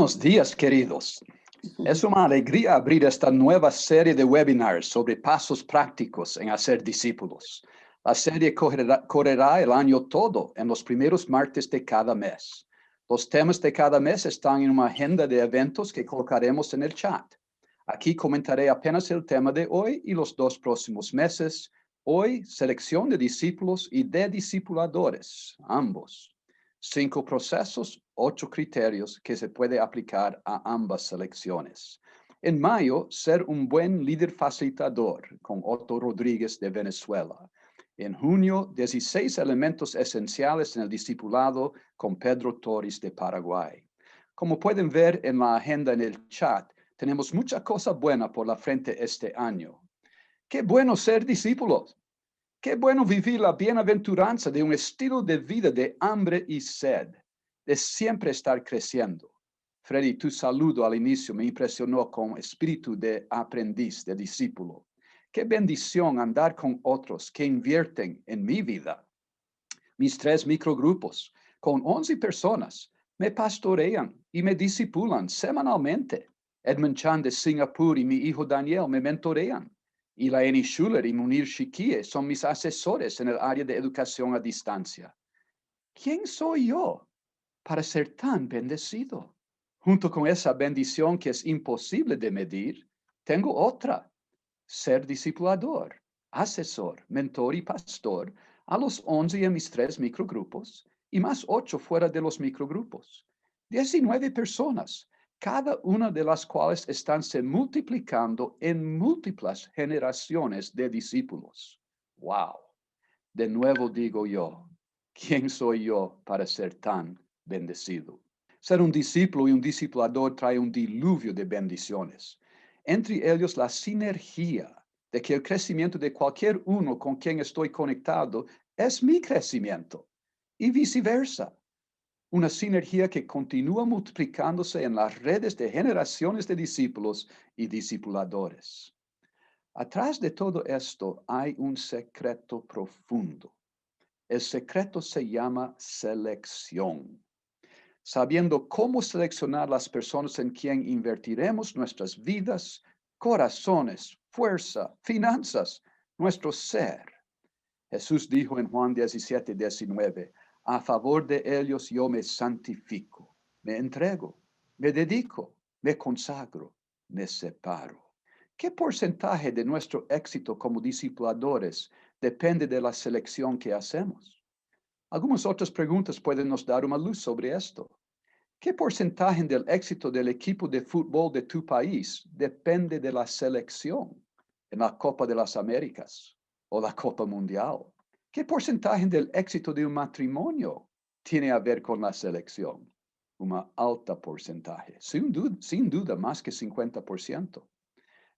Buenos días, queridos. Es una alegría abrir esta nueva serie de webinars sobre pasos prácticos en hacer discípulos. La serie correrá el año todo en los primeros martes de cada mes. Los temas de cada mes están en una agenda de eventos que colocaremos en el chat. Aquí comentaré apenas el tema de hoy y los 2 próximos meses. Hoy, selección de discípulos y de discipuladores, ambos. 5 procesos, 8 criterios que se puede aplicar a ambas selecciones. En mayo, ser un buen líder facilitador con Otto Rodríguez de Venezuela. En junio, 16 elementos esenciales en el discipulado con Pedro Torres de Paraguay. Como pueden ver en la agenda en el chat, tenemos mucha cosa buena por la frente este año. ¡Qué bueno ser discípulos! Qué bueno vivir la bienaventuranza de un estilo de vida de hambre y sed, de siempre estar creciendo. Freddy, tu saludo al inicio me impresionó con espíritu de aprendiz, de discípulo. Qué bendición andar con otros que invierten en mi vida. Mis 3 microgrupos, con 11 personas, me pastorean y me discipulan semanalmente. Edmund Chan de Singapur y mi hijo Daniel me mentorean. Y la Eni Schuller y Munir Shikie son mis asesores en el área de educación a distancia. ¿Quién soy yo para ser tan bendecido? Junto con esa bendición que es imposible de medir, tengo otra: ser discipulador, asesor, mentor y pastor a los 11 en mis 3 microgrupos y más 8 fuera de los microgrupos. 19 personas, cada una de las cuales están se multiplicando en múltiples generaciones de discípulos. ¡Wow! De nuevo digo yo, ¿quién soy yo para ser tan bendecido? Ser un discípulo y un discipulador trae un diluvio de bendiciones. Entre ellos la sinergia de que el crecimiento de cualquier uno con quien estoy conectado es mi crecimiento y viceversa. Una sinergia que continúa multiplicándose en las redes de generaciones de discípulos y discipuladores. Atrás de todo esto hay un secreto profundo. El secreto se llama selección. Sabiendo cómo seleccionar las personas en quien invertiremos nuestras vidas, corazones, fuerza, finanzas, nuestro ser. Jesús dijo en Juan 17:19, a favor de ellos yo me santifico, me entrego, me dedico, me consagro, me separo. ¿Qué porcentaje de nuestro éxito como discipuladores depende de la selección que hacemos? Algunas otras preguntas pueden nos dar una luz sobre esto. ¿Qué porcentaje del éxito del equipo de fútbol de tu país depende de la selección en la Copa de las Américas o la Copa Mundial? ¿Qué porcentaje del éxito de un matrimonio tiene a ver con la selección? Una alta porcentaje, sin duda más que 50%.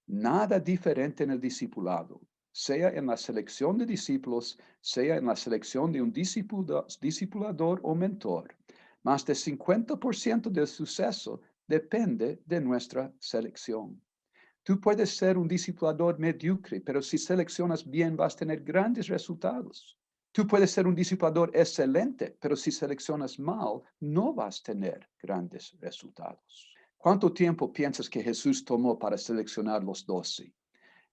Nada diferente en el discipulado, sea en la selección de discípulos, sea en la selección de un discipulador o mentor. Más de 50% del suceso depende de nuestra selección. Tú puedes ser un discipulador mediocre, pero si seleccionas bien vas a tener grandes resultados. Tú puedes ser un discipulador excelente, pero si seleccionas mal, no vas a tener grandes resultados. ¿Cuánto tiempo piensas que Jesús tomó para seleccionar los 12?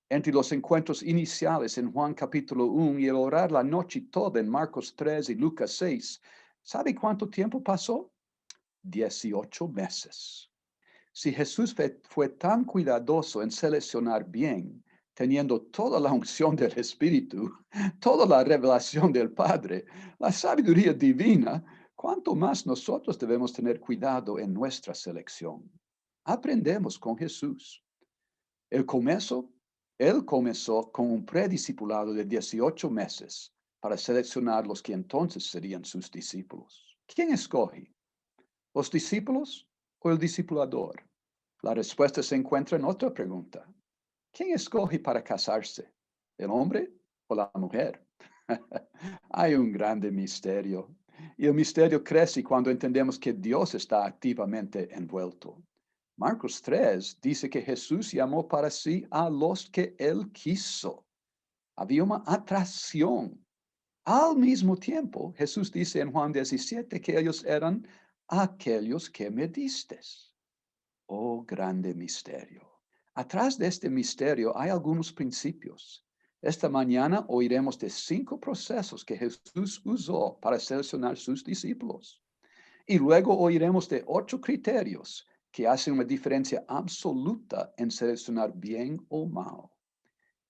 Entre los encuentros iniciales en Juan capítulo 1 y el orar la noche toda en Marcos 3 y Lucas 6, ¿sabe cuánto tiempo pasó? 18 meses. Si Jesús fue tan cuidadoso en seleccionar bien, teniendo toda la unción del Espíritu, toda la revelación del Padre, la sabiduría divina, ¿cuánto más nosotros debemos tener cuidado en nuestra selección? Aprendemos con Jesús. Él comenzó con un prediscipulado de 18 meses para seleccionar los que entonces serían sus discípulos. ¿Quién escoge? ¿Los discípulos o el discipulador? La respuesta se encuentra en otra pregunta. ¿Quién escoge para casarse? ¿El hombre o la mujer? Hay un grande misterio. Y el misterio crece cuando entendemos que Dios está activamente envuelto. Marcos 3 dice que Jesús llamó para sí a los que él quiso. Había una atracción. Al mismo tiempo, Jesús dice en Juan 17 que ellos eran aquellos que me diste. Oh, grande misterio. Atrás de este misterio hay algunos principios. Esta mañana oiremos de 5 procesos que Jesús usó para seleccionar sus discípulos. Y luego oiremos de 8 criterios que hacen una diferencia absoluta en seleccionar bien o mal.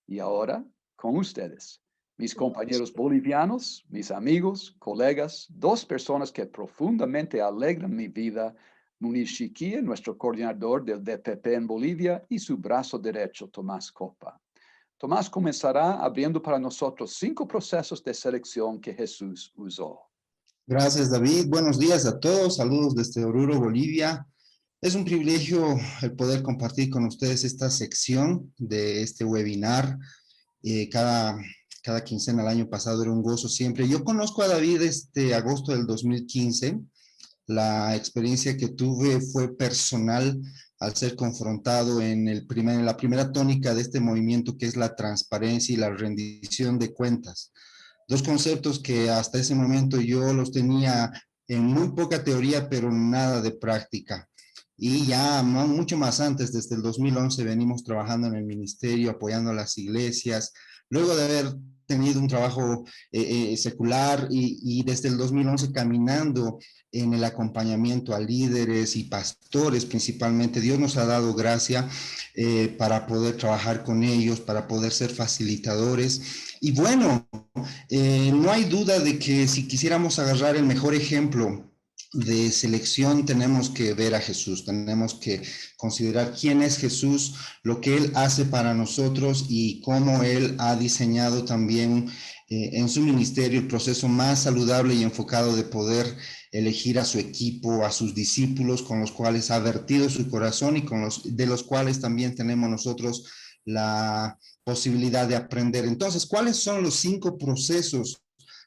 Y ahora, con ustedes, mis compañeros bolivianos, mis amigos, colegas, 2 personas que profundamente alegran mi vida, Munir Chiquia, nuestro coordinador del DPP en Bolivia, y su brazo derecho, Tomás Copa. Tomás comenzará abriendo para nosotros 5 procesos de selección que Jesús usó. Gracias, David. Buenos días a todos. Saludos desde Oruro, Bolivia. Es un privilegio el poder compartir con ustedes esta sección de este webinar. Cada quincena el año pasado era un gozo siempre. Yo conozco a David desde agosto del 2015. La experiencia que tuve fue personal al ser confrontado en la primera tónica de este movimiento, que es la transparencia y la rendición de cuentas. 2 conceptos que hasta ese momento yo los tenía en muy poca teoría, pero nada de práctica. Y ya mucho más antes, desde el 2011, venimos trabajando en el ministerio, apoyando a las iglesias, luego de haber tenido un trabajo secular y desde el 2011 caminando en el acompañamiento a líderes y pastores principalmente. Dios nos ha dado gracia para poder trabajar con ellos, para poder ser facilitadores. Y bueno, no hay duda de que si quisiéramos agarrar el mejor ejemplo de selección, tenemos que ver a Jesús, tenemos que considerar quién es Jesús, lo que Él hace para nosotros y cómo Él ha diseñado también en su ministerio el proceso más saludable y enfocado de poder elegir a su equipo, a sus discípulos con los cuales ha vertido su corazón y de los cuales también tenemos nosotros la posibilidad de aprender. Entonces, ¿cuáles son los 5 procesos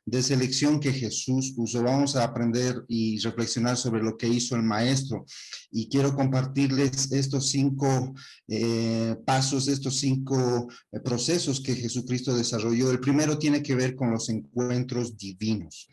de selección que Jesús usó? Vamos a aprender y reflexionar sobre lo que hizo el maestro. Y quiero compartirles estos 5 pasos, estos 5 procesos que Jesucristo desarrolló. El primero tiene que ver con los encuentros divinos.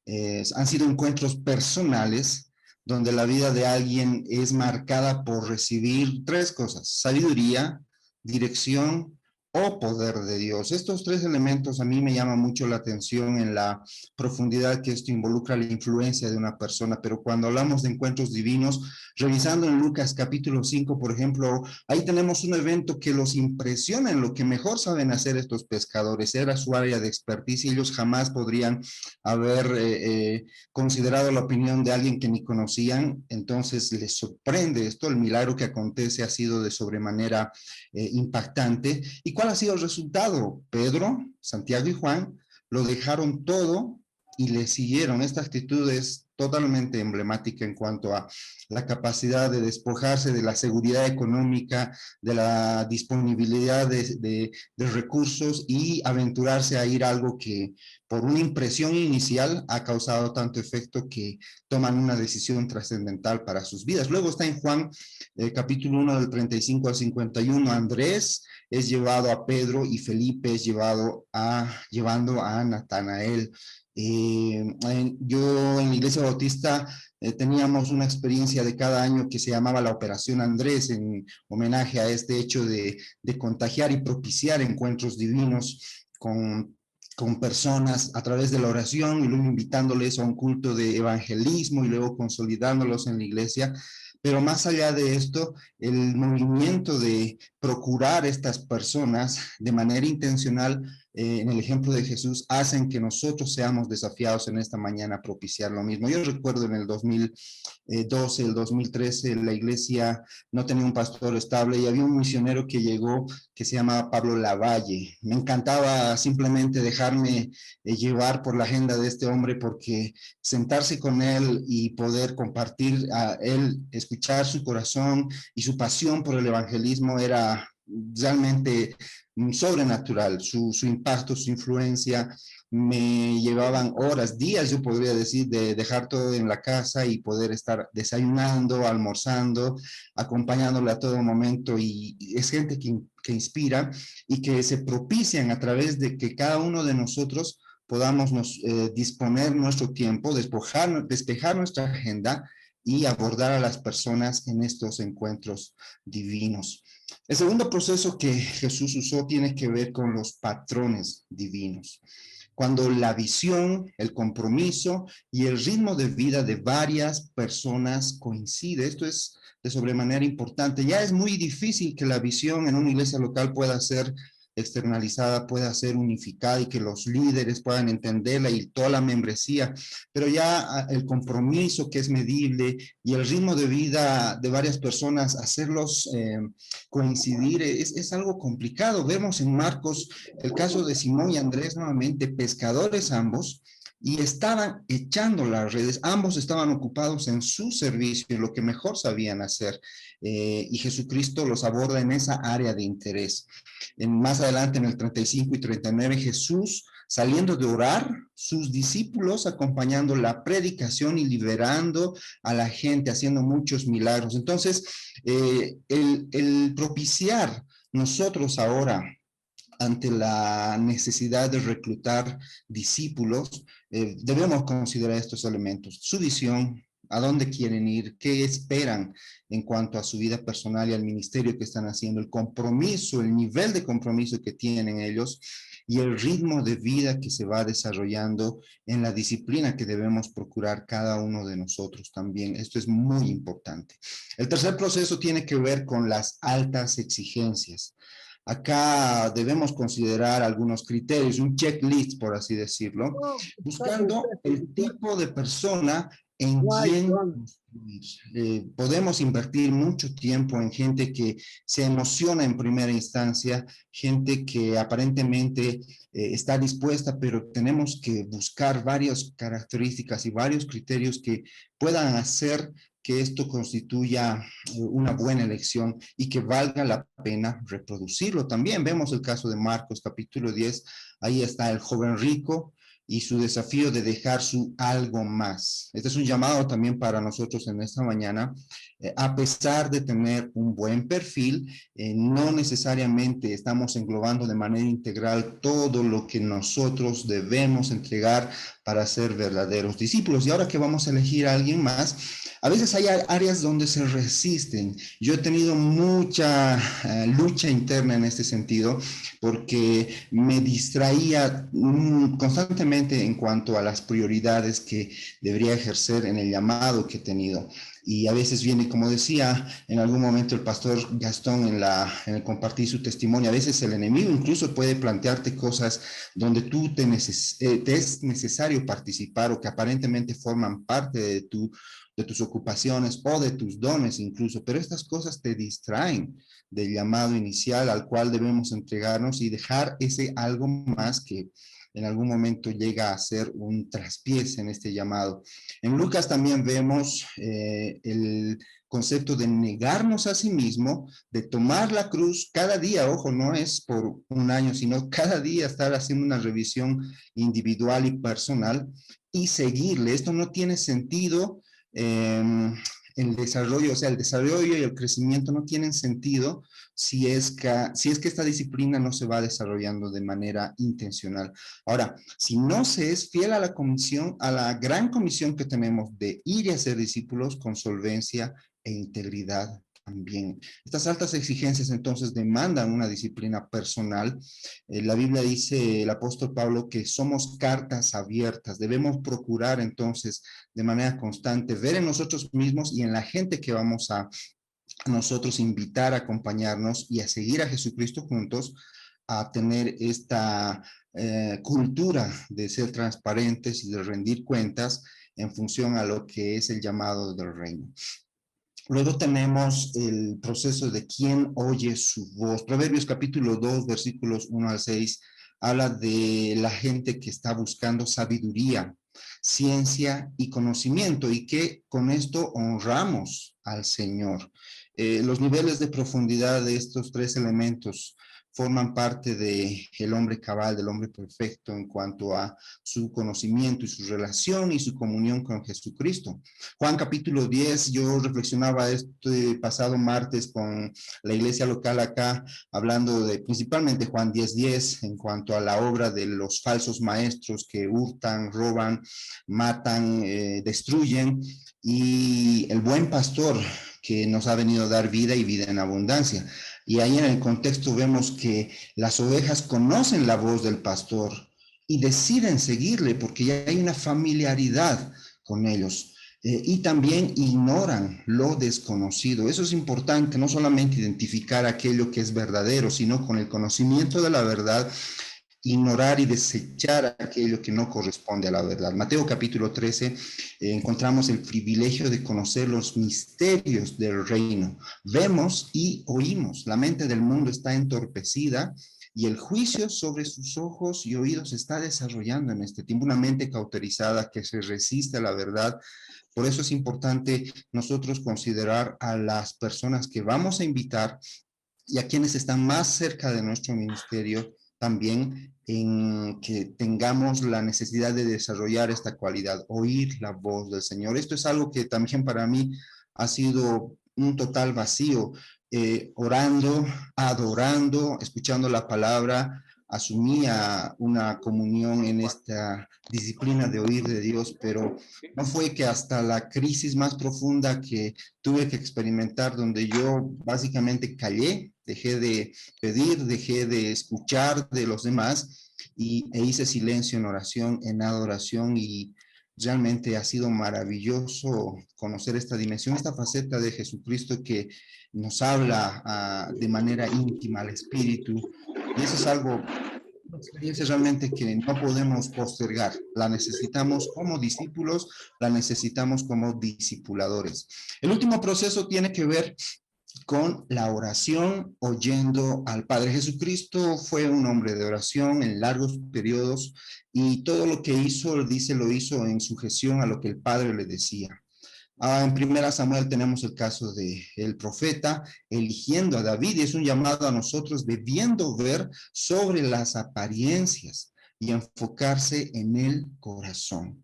Han sido encuentros personales donde la vida de alguien es marcada por recibir 3 cosas: sabiduría, dirección o poder de Dios. Estos 3 elementos a mí me llaman mucho la atención en la profundidad que esto involucra la influencia de una persona, pero cuando hablamos de encuentros divinos, revisando en Lucas capítulo 5, por ejemplo, ahí tenemos un evento que los impresiona en lo que mejor saben hacer estos pescadores. Era su área de expertise y ellos jamás podrían haber considerado la opinión de alguien que ni conocían. Entonces les sorprende esto. El milagro que acontece ha sido de sobremanera impactante. ¿Y cuál ha sido el resultado? Pedro, Santiago y Juan lo dejaron todo y le siguieron. Esta actitud es totalmente emblemática en cuanto a la capacidad de despojarse de la seguridad económica, de la disponibilidad de recursos y aventurarse a ir a algo que por una impresión inicial ha causado tanto efecto que toman una decisión trascendental para sus vidas. Luego está en Juan capítulo 1 del 35 al 51, Andrés es llevado a Pedro y Felipe es llevando a Natanael. Yo en la Iglesia Bautista teníamos una experiencia de cada año que se llamaba la Operación Andrés, en homenaje a este hecho de contagiar y propiciar encuentros divinos con personas a través de la oración y luego invitándoles a un culto de evangelismo y luego consolidándolos en la iglesia. Pero más allá de esto, el movimiento de procurar estas personas de manera intencional, en el ejemplo de Jesús, hacen que nosotros seamos desafiados en esta mañana a propiciar lo mismo. Yo recuerdo en el 2012, el 2013, la iglesia no tenía un pastor estable y había un misionero que llegó que se llamaba Pablo Lavalle. Me encantaba simplemente dejarme llevar por la agenda de este hombre, porque sentarse con él y poder compartir a él, escuchar su corazón y su pasión por el evangelismo era realmente sobrenatural. Su impacto, su influencia me llevaban horas, días, yo podría decir, de dejar todo en la casa y poder estar desayunando, almorzando, acompañándole a todo momento. Y es gente que inspira y que se propician a través de que cada uno de nosotros podamos disponer nuestro tiempo, despejar nuestra agenda y abordar a las personas en estos encuentros divinos. El segundo proceso que Jesús usó tiene que ver con los patrones divinos. Cuando la visión, el compromiso y el ritmo de vida de varias personas coincide, esto es de sobremanera importante. Ya es muy difícil que la visión en una iglesia local pueda ser externalizada, pueda ser unificada y que los líderes puedan entenderla y toda la membresía, pero ya el compromiso que es medible y el ritmo de vida de varias personas, hacerlos coincidir es algo complicado. Vemos en Marcos el caso de Simón y Andrés, nuevamente pescadores ambos, y estaban echando las redes, ambos estaban ocupados en su servicio, en lo que mejor sabían hacer, y Jesucristo los aborda en esa área de interés. Más adelante, en el 35 y 39, Jesús, saliendo de orar, sus discípulos acompañando la predicación y liberando a la gente, haciendo muchos milagros. Entonces, el propiciar nosotros ahora, ante la necesidad de reclutar discípulos, debemos considerar estos elementos: su visión, a dónde quieren ir, qué esperan en cuanto a su vida personal y al ministerio que están haciendo, el compromiso, el nivel de compromiso que tienen ellos y el ritmo de vida que se va desarrollando en la disciplina que debemos procurar cada uno de nosotros también. Esto es muy importante. El tercer proceso tiene que ver con las altas exigencias. Acá debemos considerar algunos criterios, un checklist, por así decirlo, buscando el tipo de persona en quien podemos invertir mucho tiempo en gente que se emociona en primera instancia, gente que aparentemente está dispuesta, pero tenemos que buscar varias características y varios criterios que puedan hacer que esto constituya una buena elección y que valga la pena reproducirlo. También vemos el caso de Marcos, capítulo 10, ahí está el joven rico y su desafío de dejar su algo más. Este es un llamado también para nosotros en esta mañana. A pesar de tener un buen perfil, no necesariamente estamos englobando de manera integral todo lo que nosotros debemos entregar para ser verdaderos discípulos. Y ahora que vamos a elegir a alguien más, a veces hay áreas donde se resisten. Yo he tenido mucha lucha interna en este sentido, porque me distraía constantemente en cuanto a las prioridades que debería ejercer en el llamado que he tenido. Y a veces viene, como decía en algún momento el pastor Gastón en el compartir su testimonio, a veces el enemigo incluso puede plantearte cosas donde tú te es necesario participar o que aparentemente forman parte de tus ocupaciones o de tus dones incluso, pero estas cosas te distraen del llamado inicial al cual debemos entregarnos y dejar ese algo más que en algún momento llega a ser un traspiés en este llamado. En Lucas también vemos el concepto de negarnos a sí mismo, de tomar la cruz cada día, ojo, no es por un año, sino cada día estar haciendo una revisión individual y personal y seguirle. Esto no tiene sentido. El desarrollo, o sea, el desarrollo y el crecimiento no tienen sentido si es que esta disciplina no se va desarrollando de manera intencional. Ahora, si no se es fiel a la comisión, a la gran comisión que tenemos de ir y hacer discípulos con solvencia e integridad también. Estas altas exigencias entonces demandan una disciplina personal. La Biblia dice, el apóstol Pablo, que somos cartas abiertas. Debemos procurar entonces de manera constante ver en nosotros mismos y en la gente que vamos a nosotros invitar a acompañarnos y a seguir a Jesucristo juntos, a tener esta cultura de ser transparentes y de rendir cuentas en función a lo que es el llamado del reino. Luego tenemos el proceso de quién oye su voz. Proverbios capítulo 2, versículos 1 al 6, habla de la gente que está buscando sabiduría, ciencia y conocimiento, y que con esto honramos al Señor. Los niveles de profundidad de estos tres elementos forman parte del hombre cabal, del hombre perfecto en cuanto a su conocimiento y su relación y su comunión con Jesucristo. Juan capítulo 10, yo reflexionaba este pasado martes con la iglesia local acá, hablando de principalmente Juan 10:10 en cuanto a la obra de los falsos maestros que hurtan, roban, matan, destruyen, y el buen pastor que nos ha venido a dar vida y vida en abundancia. Y ahí en el contexto vemos que las ovejas conocen la voz del pastor y deciden seguirle porque ya hay una familiaridad con ellos. Y también ignoran lo desconocido. Eso es importante, no solamente identificar aquello que es verdadero, sino con el conocimiento de la verdad, ignorar y desechar aquello que no corresponde a la verdad. Mateo capítulo 13, encontramos el privilegio de conocer los misterios del reino. Vemos y oímos. La mente del mundo está entorpecida y el juicio sobre sus ojos y oídos se está desarrollando en este tiempo. Una mente cauterizada que se resiste a la verdad. Por eso es importante nosotros considerar a las personas que vamos a invitar y a quienes están más cerca de nuestro ministerio también, en que tengamos la necesidad de desarrollar esta cualidad, oír la voz del Señor. Esto es algo que también para mí ha sido un total vacío. Orando, adorando, escuchando la palabra, asumía una comunión en esta disciplina de oír de Dios, pero no fue que hasta la crisis más profunda que tuve que experimentar, donde yo básicamente callé, dejé de pedir, dejé de escuchar de los demás e hice silencio en oración, en adoración, y realmente ha sido maravilloso conocer esta dimensión, esta faceta de Jesucristo que nos habla de manera íntima al Espíritu. Y eso es algo, una experiencia realmente que no podemos postergar. La necesitamos como discípulos, la necesitamos como discipuladores. El último proceso tiene que ver con la oración, oyendo al Padre. Jesucristo fue un hombre de oración en largos periodos y todo lo que hizo, dice, lo hizo en sujeción a lo que el Padre le decía. En Primera Samuel tenemos el caso de el profeta eligiendo a David, y es un llamado a nosotros debiendo ver sobre las apariencias y enfocarse en el corazón.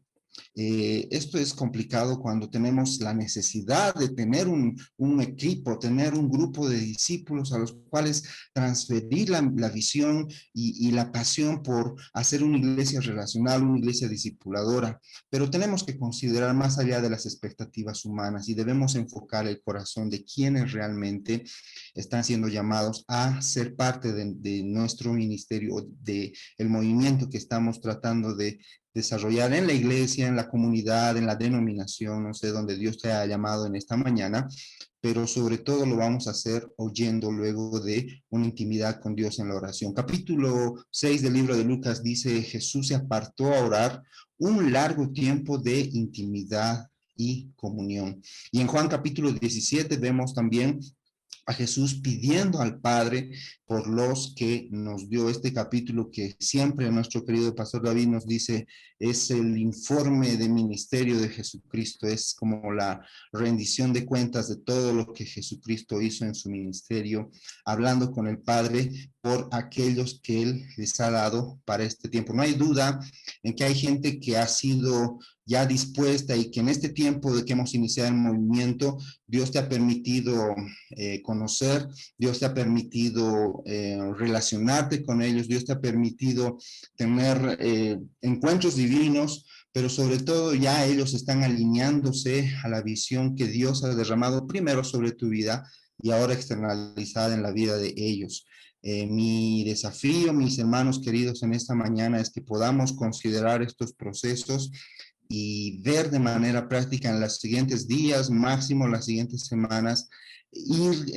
Esto es complicado cuando tenemos la necesidad de tener un equipo, tener un grupo de discípulos a los cuales transferir la visión y la pasión por hacer una iglesia relacional, una iglesia discipuladora. Pero tenemos que considerar más allá de las expectativas humanas y debemos enfocar el corazón de quienes realmente están siendo llamados a ser parte de nuestro ministerio, de el movimiento que estamos tratando de desarrollar en la iglesia, en la comunidad, en la denominación, no sé, donde Dios te ha llamado en esta mañana, pero sobre todo lo vamos a hacer oyendo luego de una intimidad con Dios en la oración. Capítulo 6 del libro de Lucas dice, Jesús se apartó a orar un largo tiempo de intimidad y comunión. Y en Juan capítulo 17 vemos también a Jesús pidiendo al Padre por los que nos dio este capítulo que siempre nuestro querido pastor David nos dice, es el informe de ministerio de Jesucristo, es como la rendición de cuentas de todo lo que Jesucristo hizo en su ministerio, hablando con el Padre por aquellos que Él les ha dado para este tiempo. No hay duda en que hay gente que ha sido ya dispuesta y que en este tiempo de que hemos iniciado el movimiento, Dios te ha permitido conocer, Dios te ha permitido relacionarte con ellos, Dios te ha permitido tener encuentros divinos, pero sobre todo ya ellos están alineándose a la visión que Dios ha derramado primero sobre tu vida y ahora externalizada en la vida de ellos. Mi desafío, mis hermanos queridos, en esta mañana es que podamos considerar estos procesos y ver de manera práctica en los siguientes días, máximo las siguientes semanas, ir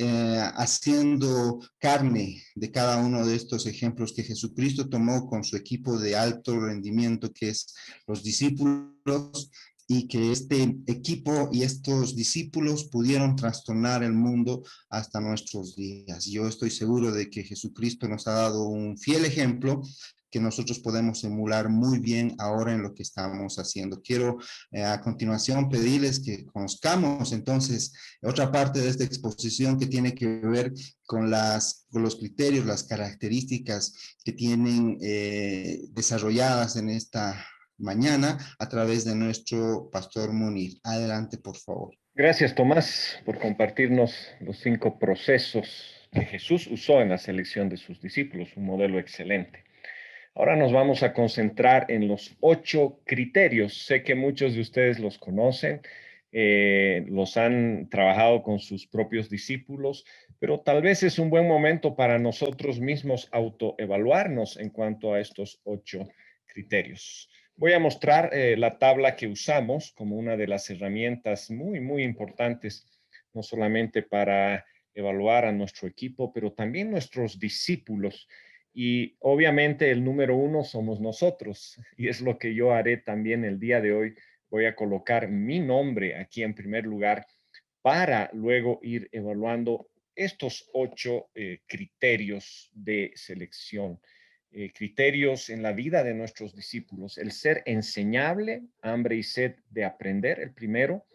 haciendo carne de cada uno de estos ejemplos que Jesucristo tomó con su equipo de alto rendimiento, que es los discípulos, y que este equipo y estos discípulos pudieron trastornar el mundo hasta nuestros días. Yo estoy seguro de que Jesucristo nos ha dado un fiel ejemplo que nosotros podemos emular muy bien ahora en lo que estamos haciendo. Quiero a continuación pedirles que conozcamos entonces otra parte de esta exposición que tiene que ver con los criterios, las características que tienen desarrolladas en esta mañana a través de nuestro pastor Munir. Adelante, por favor. Gracias, Tomás, por compartirnos los 5 procesos que Jesús usó en la selección de sus discípulos, un modelo excelente. Ahora nos vamos a concentrar en los 8 criterios. Sé que muchos de ustedes los conocen, los han trabajado con sus propios discípulos, pero tal vez es un buen momento para nosotros mismos autoevaluarnos en cuanto a estos 8 criterios. Voy a mostrar la tabla que usamos como una de las herramientas muy importantes, no solamente para evaluar a nuestro equipo, pero también nuestros discípulos. Y obviamente el número 1 somos nosotros, y es lo que yo haré también el día de hoy. Voy a colocar mi nombre aquí en primer lugar para luego ir evaluando estos 8 criterios de selección. Criterios en la vida de nuestros discípulos: el ser enseñable, hambre y sed de aprender, el primero;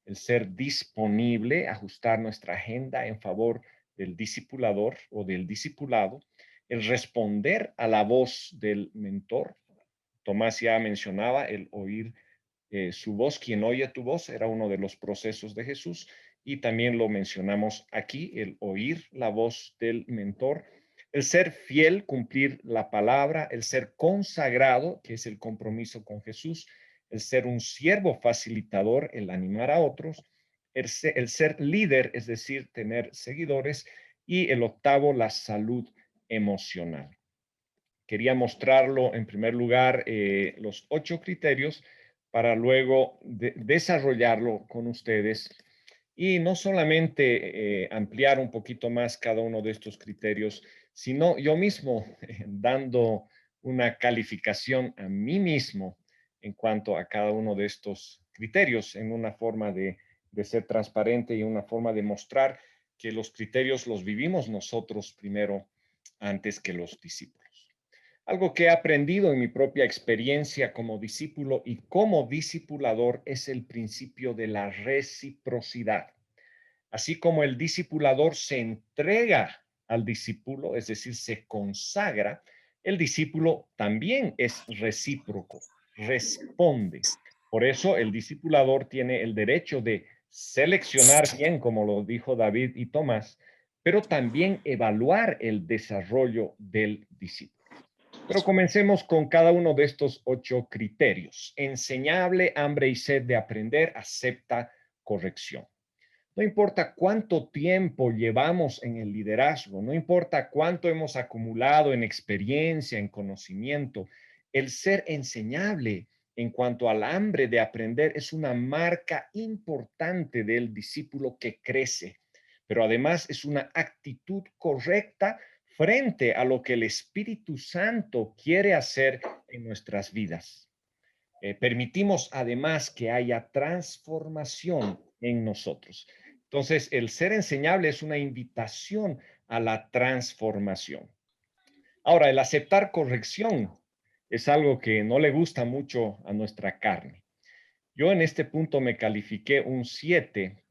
el ser disponible, ajustar nuestra agenda en favor del discipulador o del discipulado; el responder a la voz del mentor. Tomás ya mencionaba el oír su voz. Quien oye tu voz era uno de los procesos de Jesús, y también lo mencionamos aquí, el oír la voz del mentor. El ser fiel, cumplir la palabra; el ser consagrado, que es el compromiso con Jesús; el ser un siervo facilitador, el animar a otros; el ser líder, es decir, tener seguidores; y el octavo, la salud emocional. Quería mostrarlo en primer lugar, los 8 criterios, para luego desarrollarlo con ustedes y no solamente ampliar un poquito más cada uno de estos criterios, sino yo mismo dando una calificación a mí mismo en cuanto a cada uno de estos criterios, en una forma de ser transparente y una forma de mostrar que los criterios los vivimos nosotros primero antes que los discípulos. Algo que he aprendido en mi propia experiencia como discípulo y como discipulador es el principio de la reciprocidad. Así como el discipulador se entrega al discípulo, es decir, se consagra, el discípulo también es recíproco, responde. Por eso el discipulador tiene el derecho de seleccionar bien, como lo dijo David y Tomás, pero también evaluar el desarrollo del discípulo. Pero comencemos con cada uno de estos 8 criterios. Enseñable, hambre y sed de aprender, acepta corrección. No importa cuánto tiempo llevamos en el liderazgo, no importa cuánto hemos acumulado en experiencia, en conocimiento, el ser enseñable en cuanto al hambre de aprender es una marca importante del discípulo que crece, pero además es una actitud correcta frente a lo que el Espíritu Santo quiere hacer en nuestras vidas. Permitimos además que haya transformación en nosotros. Entonces, el ser enseñable es una invitación a la transformación. Ahora, el aceptar corrección es algo que no le gusta mucho a nuestra carne. Yo en este punto me califiqué un 7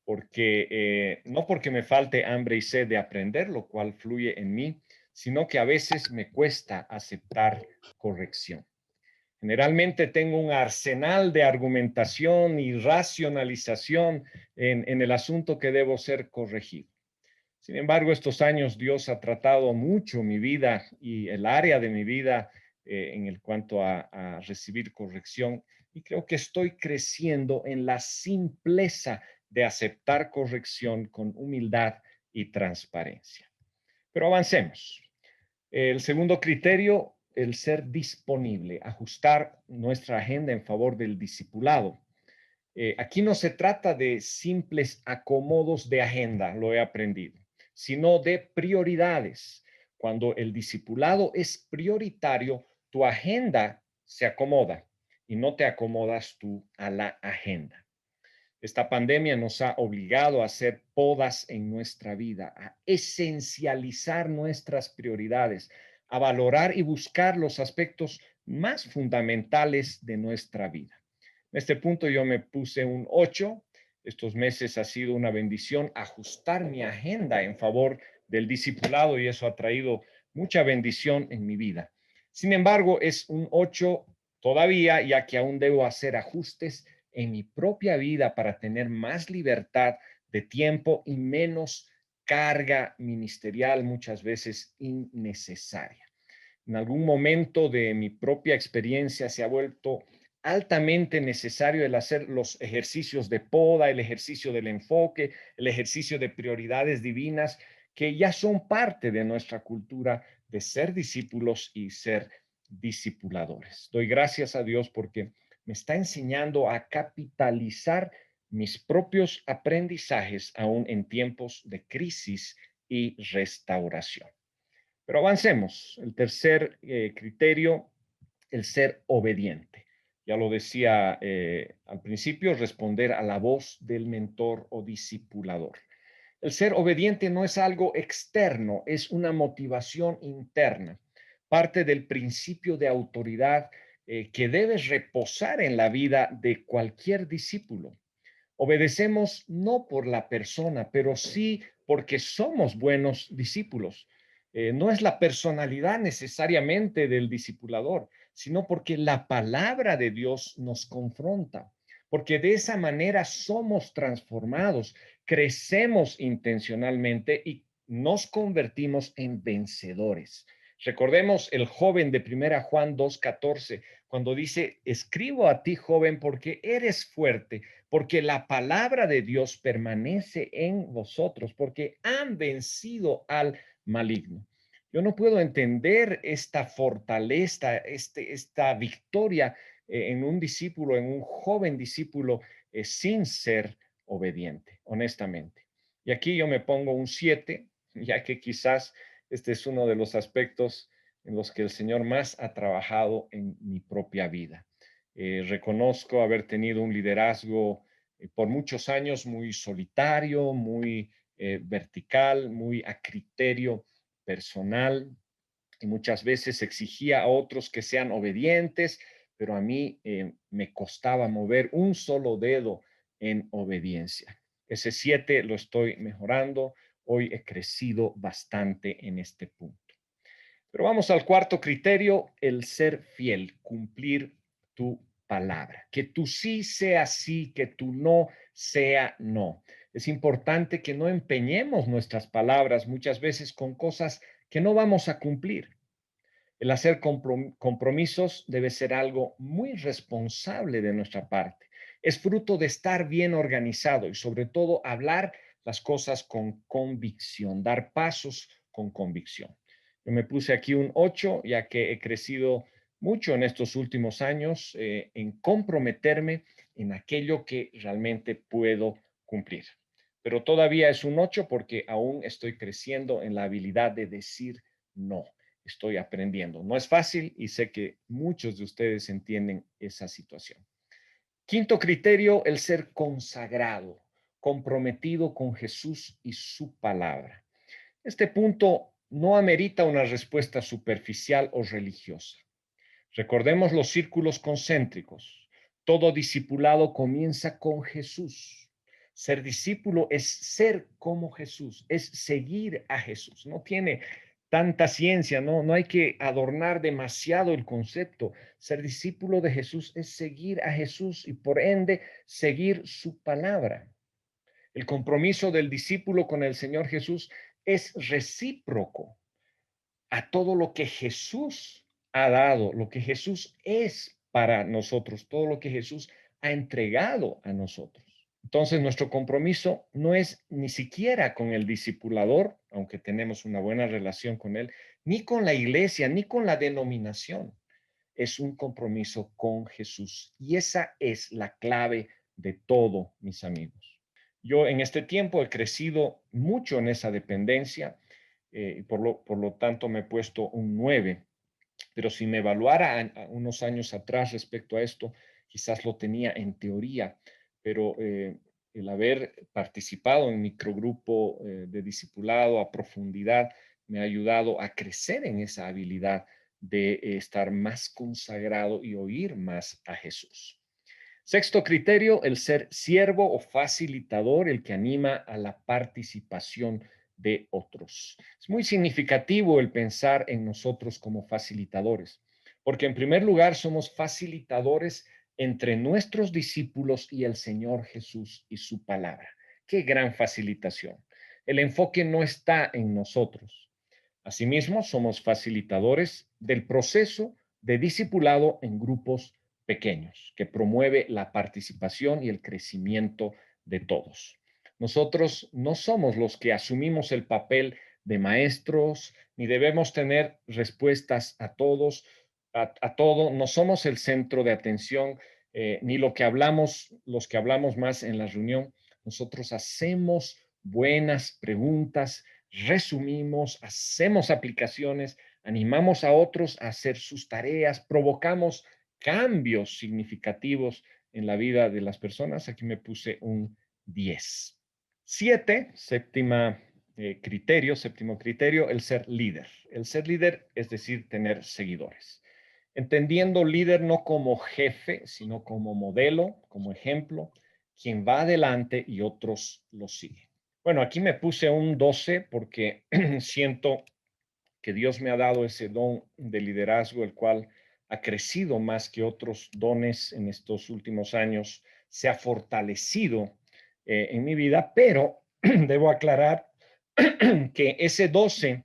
porque no porque me falte hambre y sed de aprender, lo cual fluye en mí, sino que a veces me cuesta aceptar corrección. Generalmente tengo un arsenal de argumentación y racionalización en el asunto que debo ser corregido. Sin embargo, estos años Dios ha tratado mucho mi vida y el área de mi vida en el cuanto a recibir corrección, y creo que estoy creciendo en la simpleza de aceptar corrección con humildad y transparencia. Pero avancemos. El segundo criterio, el ser disponible, ajustar nuestra agenda en favor del discipulado. Aquí no se trata de simples acomodos de agenda, lo he aprendido, sino de prioridades. Cuando el discipulado es prioritario, tu agenda se acomoda y no te acomodas tú a la agenda. Esta pandemia nos ha obligado a hacer podas en nuestra vida, a esencializar nuestras prioridades, a valorar y buscar los aspectos más fundamentales de nuestra vida. En este punto yo me puse un 8. Estos meses ha sido una bendición ajustar mi agenda en favor del discipulado y eso ha traído mucha bendición en mi vida. Sin embargo, es un 8 todavía, ya que aún debo hacer ajustes en mi propia vida para tener más libertad de tiempo y menos carga ministerial, muchas veces innecesaria. En algún momento de mi propia experiencia se ha vuelto altamente necesario el hacer los ejercicios de poda, el ejercicio del enfoque, el ejercicio de prioridades divinas, que ya son parte de nuestra cultura de ser discípulos y ser discipuladores. Doy gracias a Dios porque me está enseñando a capitalizar mis propios aprendizajes aún en tiempos de crisis y restauración. Pero avancemos. El tercer criterio, el ser obediente. Ya lo decía al principio, responder a la voz del mentor o discipulador. El ser obediente no es algo externo, es una motivación interna, parte del principio de autoridad que debe reposar en la vida de cualquier discípulo. Obedecemos no por la persona, pero sí porque somos buenos discípulos. No es la personalidad necesariamente del discipulador, sino porque la palabra de Dios nos confronta, porque de esa manera somos transformados, crecemos intencionalmente y nos convertimos en vencedores. Recordemos el joven de 1 Juan 2:14, cuando dice, escribo a ti, joven, porque eres fuerte, porque la palabra de Dios permanece en vosotros, porque han vencido al maligno. Yo no puedo entender esta fortaleza, esta victoria en un discípulo, en un joven discípulo, sin ser obediente, honestamente. Y aquí yo me pongo un 7, ya que quizás este es uno de los aspectos en los que el Señor más ha trabajado en mi propia vida. Reconozco haber tenido un liderazgo por muchos años muy solitario, muy vertical, muy a criterio personal, y muchas veces exigía a otros que sean obedientes, pero a mí me costaba mover un solo dedo en obediencia. Ese 7 lo estoy mejorando. Hoy he crecido bastante en este punto. Pero vamos al cuarto criterio, el ser fiel, cumplir tu palabra. Que tu sí sea sí, que tu no sea no. Es importante que no empeñemos nuestras palabras muchas veces con cosas que no vamos a cumplir. El hacer compromisos debe ser algo muy responsable de nuestra parte. Es fruto de estar bien organizado y sobre todo hablar las cosas con convicción, dar pasos con convicción. Yo me puse aquí un 8, ya que he crecido mucho en estos últimos años en comprometerme en aquello que realmente puedo cumplir. Pero todavía es un 8 porque aún estoy creciendo en la habilidad de decir no. Estoy aprendiendo. No es fácil y sé que muchos de ustedes entienden esa situación. Quinto criterio, el ser consagrado, comprometido con Jesús y su palabra. Este punto no amerita una respuesta superficial o religiosa. Recordemos los círculos concéntricos. Todo discipulado comienza con Jesús. Ser discípulo es ser como Jesús, es seguir a Jesús. No tiene tanta ciencia, no hay que adornar demasiado el concepto. Ser discípulo de Jesús es seguir a Jesús y por ende seguir su palabra. El compromiso del discípulo con el Señor Jesús es recíproco a todo lo que Jesús ha dado, lo que Jesús es para nosotros, todo lo que Jesús ha entregado a nosotros. Entonces, nuestro compromiso no es ni siquiera con el discipulador, aunque tenemos una buena relación con él, ni con la iglesia, ni con la denominación. Es un compromiso con Jesús. Y esa es la clave de todo, mis amigos. Yo en este tiempo he crecido mucho en esa dependencia. Por lo tanto me he puesto un 9, pero si me evaluara a unos años atrás respecto a esto, quizás lo tenía en teoría, pero el haber participado en microgrupo de discipulado a profundidad me ha ayudado a crecer en esa habilidad de estar más consagrado y oír más a Jesús. Sexto criterio, el ser siervo o facilitador, el que anima a la participación de otros. Es muy significativo el pensar en nosotros como facilitadores, porque en primer lugar somos facilitadores entre nuestros discípulos y el Señor Jesús y su palabra. Qué gran facilitación. El enfoque no está en nosotros. Asimismo, somos facilitadores del proceso de discipulado en grupos pequeños, que promueve la participación y el crecimiento de todos. Nosotros no somos los que asumimos el papel de maestros, ni debemos tener respuestas a todos, a todo. No somos el centro de atención, ni los que hablamos más en la reunión. Nosotros hacemos buenas preguntas, resumimos, hacemos aplicaciones, animamos a otros a hacer sus tareas, provocamos cambios significativos en la vida de las personas. Aquí me puse un 10. 7, séptimo criterio, el ser líder. El ser líder es decir, tener seguidores. Entendiendo líder no como jefe, sino como modelo, como ejemplo, quien va adelante y otros lo siguen. Bueno, aquí me puse un 12 porque siento que Dios me ha dado ese don de liderazgo, el cual ha crecido más que otros dones en estos últimos años, se ha fortalecido en mi vida, pero debo aclarar que ese 12,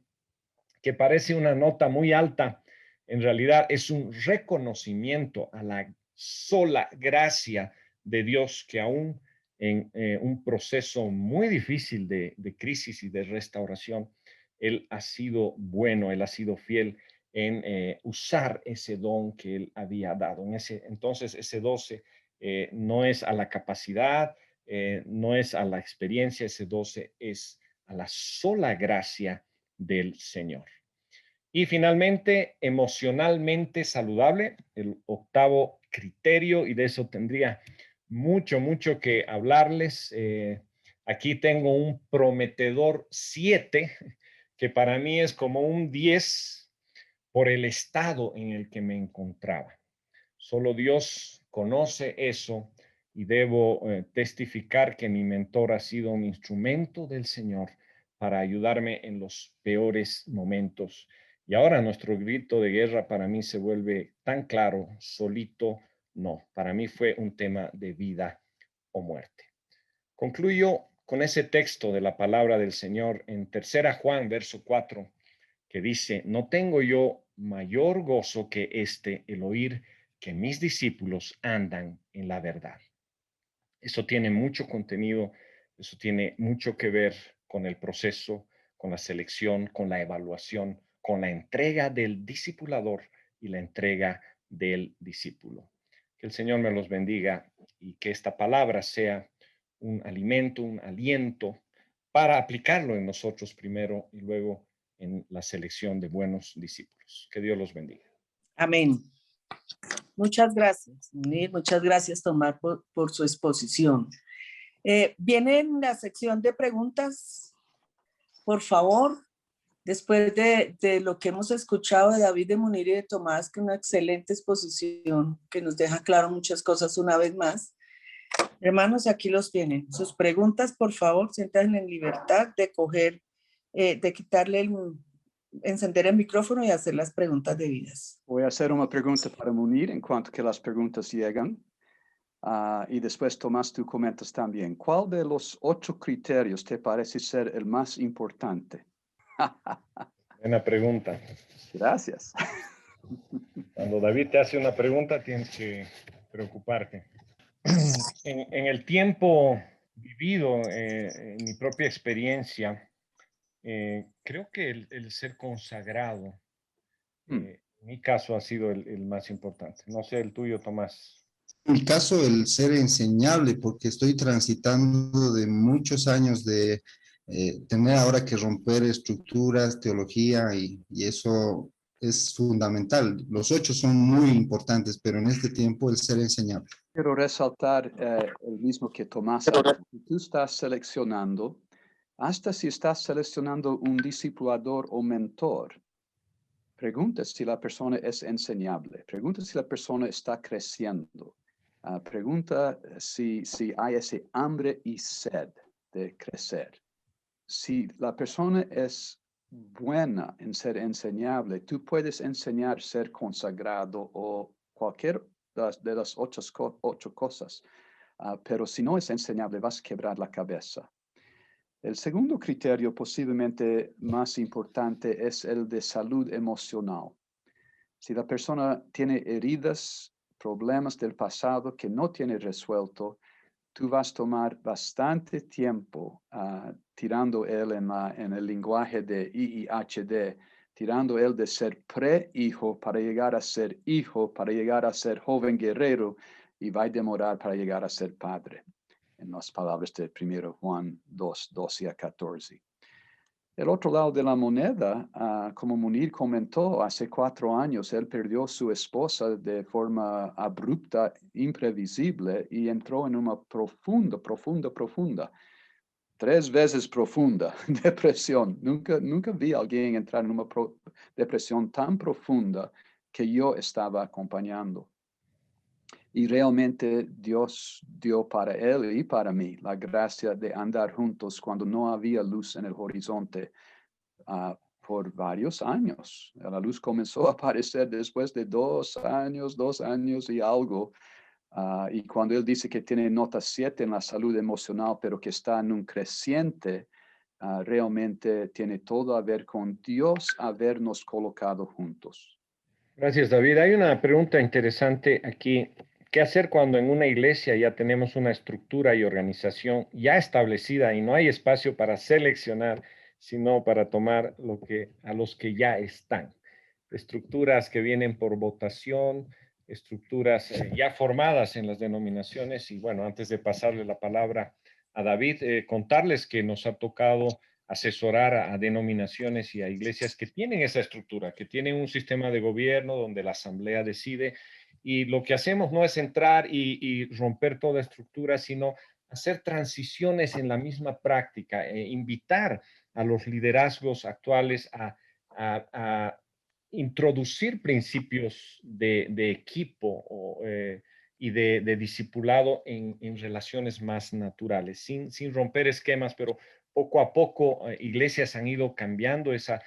que parece una nota muy alta, en realidad es un reconocimiento a la sola gracia de Dios que aún en un proceso muy difícil de crisis y de restauración, Él ha sido bueno, Él ha sido fiel en usar ese don que Él había dado. Entonces, ese 12 no es a la capacidad, no es a la experiencia, ese 12 es a la sola gracia del Señor. Y finalmente, emocionalmente saludable, el octavo criterio, y de eso tendría mucho que hablarles. Aquí tengo un prometedor 7, que para mí es como un 10 por el estado en el que me encontraba. Solo Dios conoce eso y debo testificar que mi mentor ha sido un instrumento del Señor para ayudarme en los peores momentos. Y ahora nuestro grito de guerra para mí se vuelve tan claro, solito, no. Para mí fue un tema de vida o muerte. Concluyo con ese texto de la palabra del Señor en 3 Juan, verso 4, que dice, no tengo yo mayor gozo que el oír que mis discípulos andan en la verdad. Eso tiene mucho contenido, eso tiene mucho que ver con el proceso, con la selección, con la evaluación, con la entrega del discipulador y la entrega del discípulo. Que el Señor me los bendiga y que esta palabra sea un alimento, un aliento para aplicarlo en nosotros primero y luego en la selección de buenos discípulos. Que Dios los bendiga. Amén. Muchas gracias, Munir. Muchas gracias, Tomás, por su exposición. Viene en la sección de preguntas, por favor, después de lo que hemos escuchado de David, de Munir y de Tomás, que una excelente exposición que nos deja claro muchas cosas una vez más. Hermanos, aquí los tienen. Sus preguntas, por favor, siéntanse en libertad de coger, de quitarle encender el micrófono y hacer las preguntas debidas. Voy a hacer una pregunta para Munir en cuanto que las preguntas llegan. Y después, Tomás, tú comentas también. ¿Cuál de los 8 criterios te parece ser el más importante? Buena pregunta. Gracias. Cuando David te hace una pregunta, tienes que preocuparte. En el tiempo vivido, en mi propia experiencia, creo que el ser consagrado, en mi caso, ha sido el más importante. No sé, el tuyo, Tomás. En mi caso, el ser enseñable, porque estoy transitando de muchos años de tener ahora que romper estructuras, teología, y eso es fundamental. Los 8 son muy importantes, pero en este tiempo el ser enseñable. Quiero resaltar el mismo que Tomás. Tú estás seleccionando Hasta si estás seleccionando un discipulador o mentor, pregunta si la persona es enseñable. Pregunta si la persona está creciendo. Pregunta si hay ese hambre y sed de crecer. Si la persona es buena en ser enseñable, tú puedes enseñar a ser consagrado o cualquier de las 8 cosas. Pero si no es enseñable, vas a quebrar la cabeza. El segundo criterio, posiblemente más importante, es el de salud emocional. Si la persona tiene heridas, problemas del pasado que no tiene resuelto, tú vas a tomar bastante tiempo tirando él en el lenguaje de IIHD, tirando él de ser pre-hijo para llegar a ser hijo, para llegar a ser joven guerrero, y va a demorar para llegar a ser padre, en las palabras de 1 Juan 2, 12 a 14. El otro lado de la moneda, como Munir comentó, hace 4 años él perdió a su esposa de forma abrupta, imprevisible, y entró en una profunda, 3 veces profunda depresión. Nunca vi a alguien entrar en una depresión tan profunda que yo estaba acompañando. Y realmente Dios dio para él y para mí la gracia de andar juntos cuando no había luz en el horizonte por varios años. La luz comenzó a aparecer después de 2 años y algo. Y cuando él dice que tiene nota 7 en la salud emocional, pero que está en un creciente, realmente tiene todo a ver con Dios habernos colocado juntos. Gracias, David. Hay una pregunta interesante aquí. ¿Qué hacer cuando en una iglesia ya tenemos una estructura y organización ya establecida y no hay espacio para seleccionar, sino para tomar a los que ya están? Estructuras que vienen por votación, estructuras ya formadas en las denominaciones. Y bueno, antes de pasarle la palabra a David, contarles que nos ha tocado asesorar a denominaciones y a iglesias que tienen esa estructura, que tienen un sistema de gobierno donde la asamblea decide, y lo que hacemos no es entrar y romper toda estructura, sino hacer transiciones en la misma práctica, invitar a los liderazgos actuales a introducir principios de equipo y de discipulado en relaciones más naturales, sin romper esquemas, pero poco a poco iglesias han ido cambiando esa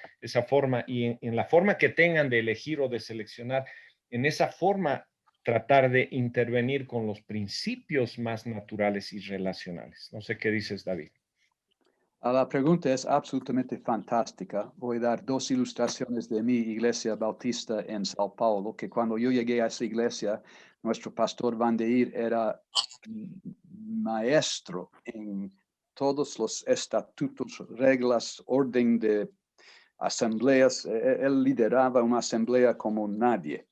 forma, y en la forma que tengan de elegir o de seleccionar, en esa forma tratar de intervenir con los principios más naturales y relacionales. No sé qué dices, David. La pregunta es absolutamente fantástica. Voy a dar 2 ilustraciones de mi iglesia bautista en Sao Paulo, que cuando yo llegué a esa iglesia, nuestro pastor Van de Ir era maestro en todos los estatutos, reglas, orden de asambleas. Él lideraba una asamblea como nadie.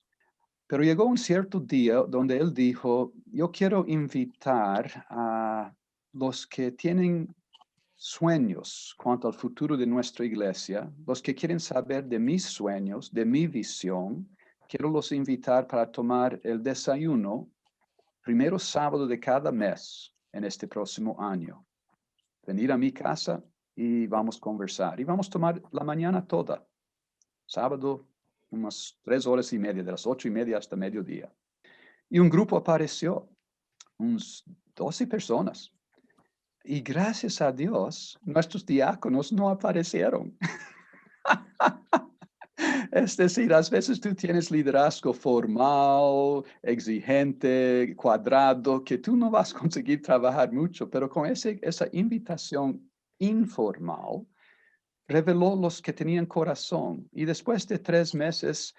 Pero llegó un cierto día donde él dijo, yo quiero invitar a los que tienen sueños cuanto al futuro de nuestra iglesia, los que quieren saber de mis sueños, de mi visión, quiero los invitar para tomar el desayuno primero sábado de cada mes en este próximo año. Venir a mi casa y vamos a conversar. Y vamos a tomar la mañana toda. Sábado, unas 3 horas y media, de las 8:30 hasta mediodía. Y un grupo apareció, unos 12 personas. Y gracias a Dios, nuestros diáconos no aparecieron. Es decir, a veces tú tienes liderazgo formal, exigente, cuadrado, que tú no vas a conseguir trabajar mucho, pero con esa invitación informal, reveló los que tenían corazón. Y después de 3 meses,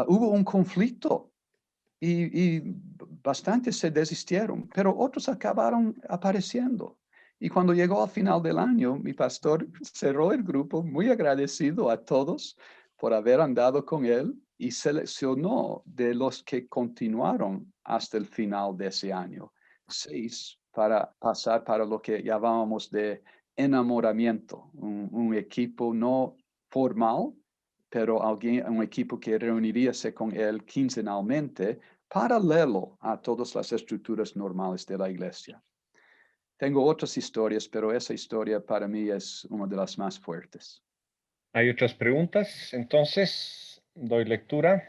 hubo un conflicto y bastantes se desistieron, pero otros acabaron apareciendo. Y cuando llegó al final del año, mi pastor cerró el grupo, muy agradecido a todos por haber andado con él, y seleccionó de los que continuaron hasta el final de ese año 6 para pasar para lo que llamábamos de enamoramiento, un equipo no formal, pero un equipo que reuniríase con él quincenalmente, paralelo a todas las estructuras normales de la iglesia. Tengo otras historias, pero esa historia para mí es una de las más fuertes. ¿Hay otras preguntas? Entonces, doy lectura.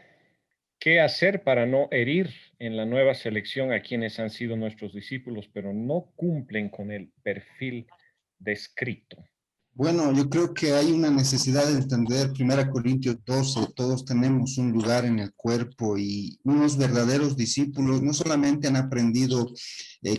¿Qué hacer para no herir en la nueva selección a quienes han sido nuestros discípulos, pero no cumplen con el perfil descrito? Bueno, yo creo que hay una necesidad de entender 1 Corintios 12, todos tenemos un lugar en el cuerpo y unos verdaderos discípulos no solamente han aprendido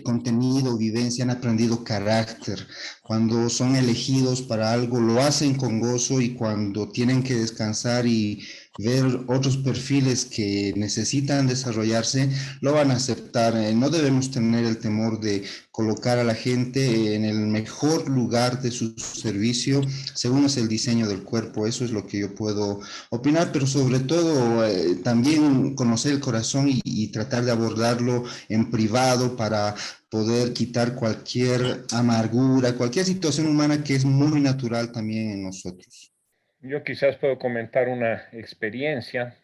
contenido, vivencia, han aprendido carácter. Cuando son elegidos para algo, lo hacen con gozo y cuando tienen que descansar y ver otros perfiles que necesitan desarrollarse, lo van a aceptar. No debemos tener el temor de colocar a la gente en el mejor lugar de su servicio, según es el diseño del cuerpo. Eso es lo que yo puedo opinar, pero sobre todo también conocer el corazón y tratar de abordarlo en privado para poder quitar cualquier amargura, cualquier situación humana que es muy natural también en nosotros. Yo quizás puedo comentar una experiencia.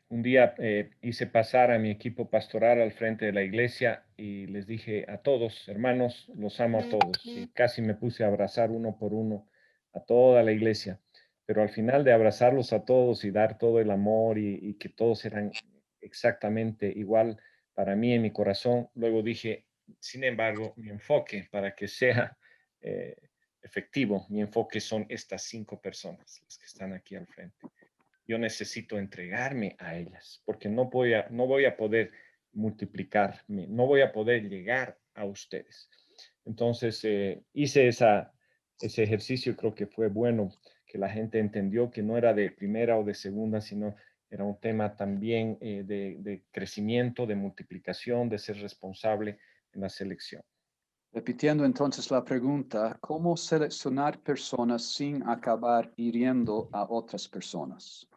Un día hice pasar a mi equipo pastoral al frente de la iglesia y les dije a todos, hermanos, los amo a todos. Y casi me puse a abrazar uno por uno a toda la iglesia. Pero al final de abrazarlos a todos y dar todo el amor y que todos eran exactamente igual para mí en mi corazón, luego dije, sin embargo, mi enfoque para que sea efectivo, mi enfoque son estas 5 personas, las que están aquí al frente. Yo necesito entregarme a ellas, porque no voy a poder multiplicarme, no voy a poder llegar a ustedes. Entonces, hice ese ejercicio, creo que fue bueno, que la gente entendió que no era de primera o de segunda, sino era un tema también de crecimiento, de multiplicación, de ser responsable en la selección. Repitiendo entonces la pregunta, ¿cómo seleccionar personas sin acabar hiriendo a otras personas?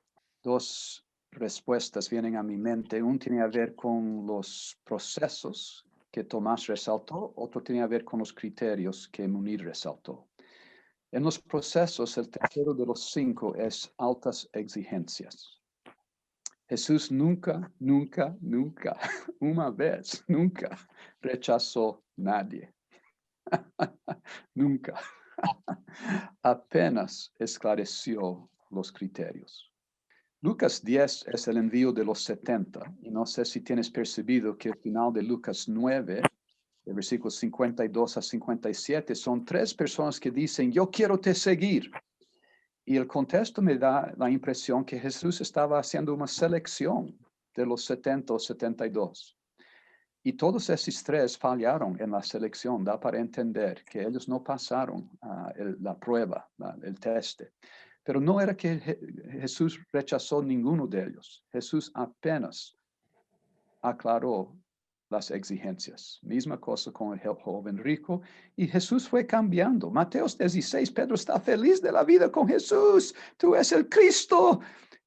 Dos respuestas vienen a mi mente. Uno tiene a ver con los procesos que Tomás resaltó, otro tiene a ver con los criterios que Munir resaltó. En los procesos, el tercero de los 5 es altas exigencias. Jesús nunca, una vez, nunca rechazó a nadie. Nunca. Apenas esclareció los criterios. Lucas 10 es el envío de los 70, y no sé si tienes percibido que el final de Lucas 9, de versículos 52 a 57, son 3 personas que dicen, yo quiero te seguir. Y el contexto me da la impresión que Jesús estaba haciendo una selección de los 70 o 72. Y todos esos 3 fallaron en la selección. Da para entender que ellos no pasaron la prueba, el teste. Pero no era que Jesús rechazó ninguno de ellos. Jesús apenas aclaró las exigencias. Misma cosa con el joven rico. Y Jesús fue cambiando. Mateo 16, Pedro está feliz de la vida con Jesús. Tú eres el Cristo.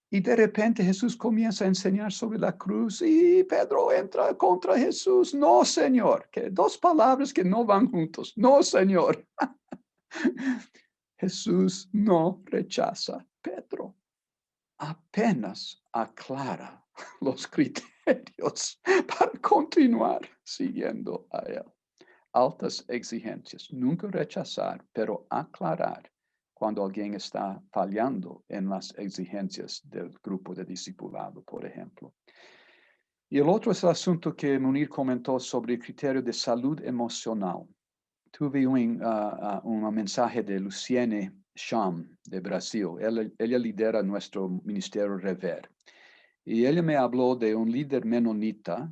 Y de repente Jesús comienza a enseñar sobre la cruz y Pedro entra contra Jesús. No, Señor, que 2 palabras que no van juntos. No, Señor. Jesús no rechaza a Pedro. Apenas aclara los criterios para continuar siguiendo a él. Altas exigencias. Nunca rechazar, pero aclarar cuando alguien está fallando en las exigencias del grupo de discipulado, por ejemplo. Y el otro es el asunto que Munir comentó sobre el criterio de salud emocional. Tuve un mensaje de Luciene Cham, de Brasil. Ella lidera nuestro ministerio Rever. Y ella me habló de un líder menonita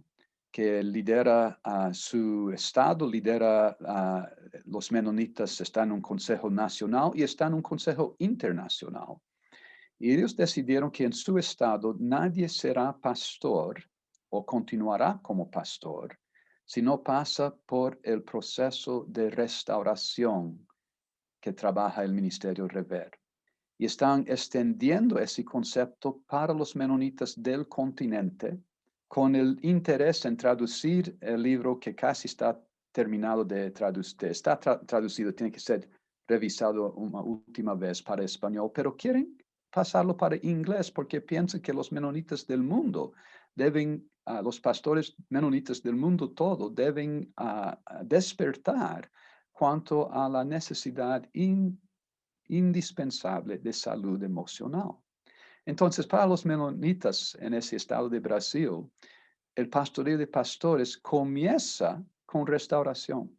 que lidera su estado, lidera los menonitas, está en un consejo nacional y está en un consejo internacional. Y ellos decidieron que en su estado nadie será pastor o continuará como pastor si no pasa por el proceso de restauración que trabaja el Ministerio Rever. Y están extendiendo ese concepto para los menonitas del continente con el interés en traducir el libro que casi está terminado de traducir. Está traducido, tiene que ser revisado una última vez para español, pero quieren pasarlo para inglés porque piensan que los menonitas del mundo deben, los pastores menonitas del mundo todo deben despertar cuanto a la necesidad indispensable de salud emocional. Entonces, para los menonitas en ese estado de Brasil, el pastoreo de pastores comienza con restauración.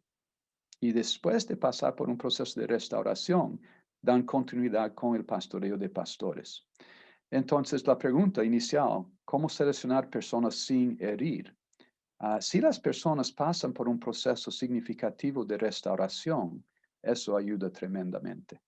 Y después de pasar por un proceso de restauración, dan continuidad con el pastoreo de pastores. Entonces, la pregunta inicial, ¿cómo seleccionar personas sin herir? Si las personas pasan por un proceso significativo de restauración, eso ayuda tremendamente.